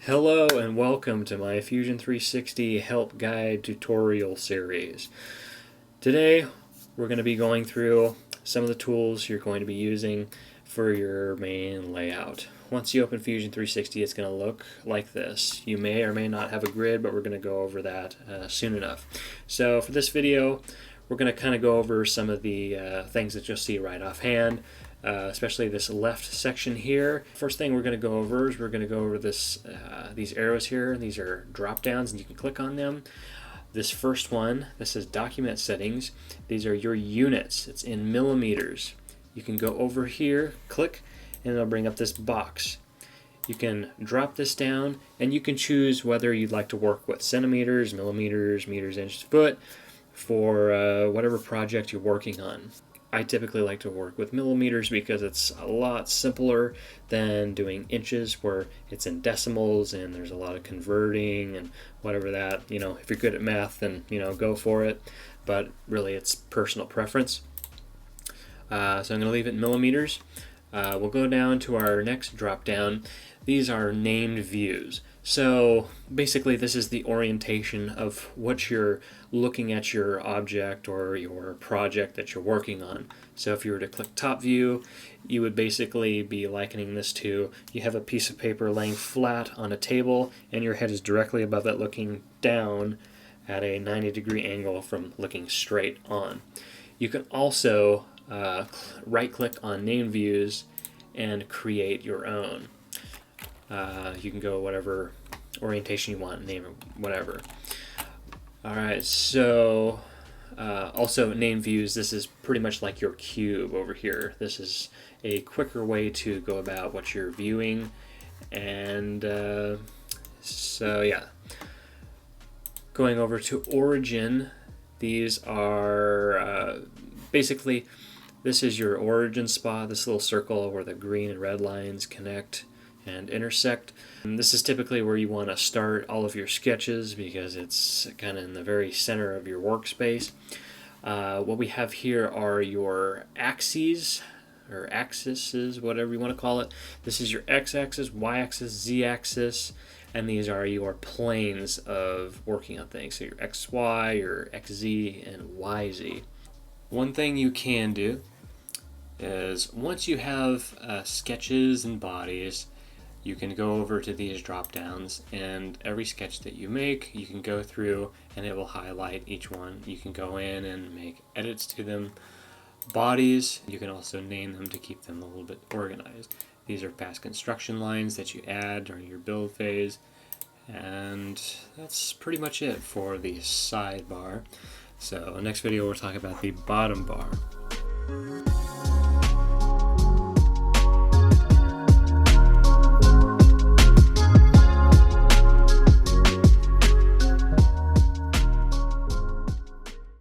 Hello and welcome to my Fusion 360 Help Guide tutorial series. Today we're going to be going through some of the tools you're going to be using for your main layout. Once you open Fusion 360, it's going to look like this. You may or may not have a grid, but we're going to go over that soon enough. So for this video, we're going to kind of go over some of the things that you'll see right offhand. Especially this left section here. First thing we're going to go over is we're going to go over these arrows here. These are drop downs and you can click on them. This first one, this is document settings. These are your units. It's in millimeters. You can go over here, click, and it'll bring up this box. You can drop this down and you can choose whether you'd like to work with centimeters, millimeters, meters, inches, foot for whatever project you're working on. I typically like to work with millimeters because it's a lot simpler than doing inches where it's in decimals and there's a lot of converting and whatever that, if you're good at math, then, go for it. But really it's personal preference. So I'm going to leave it in millimeters. We'll go down to our next drop down. These are named views. So basically this is the orientation of what you're looking at your object or your project that you're working on. So if you were to click top view, you would basically be likening this to you have a piece of paper laying flat on a table and your head is directly above it looking down at a 90-degree angle from looking straight on. You can also right click on name views and create your own. You can go whatever orientation you want, name it whatever. Alright, so also name views, this is pretty much like your cube over here. This is a quicker way to go about what you're viewing, and so yeah. Going over to origin, these are basically, this is your origin spot, this little circle where the green and red lines connect and intersect. And this is typically where you want to start all of your sketches because it's kind of in the very center of your workspace. What we have here are your axes, or axes, whatever you want to call it. This is your x-axis, y-axis, z-axis, and these are your planes of working on things. So your xy, your xz, and yz. One thing you can do is once you have sketches and bodies, you can go over to these drop downs, and every sketch that you make you can go through and it will highlight each one. You can go in and make edits to them. Bodies, you can also name them to keep them a little bit organized. These are past construction lines that you add during your build phase, and that's pretty much it for the sidebar. So next video we'll talk about the bottom bar.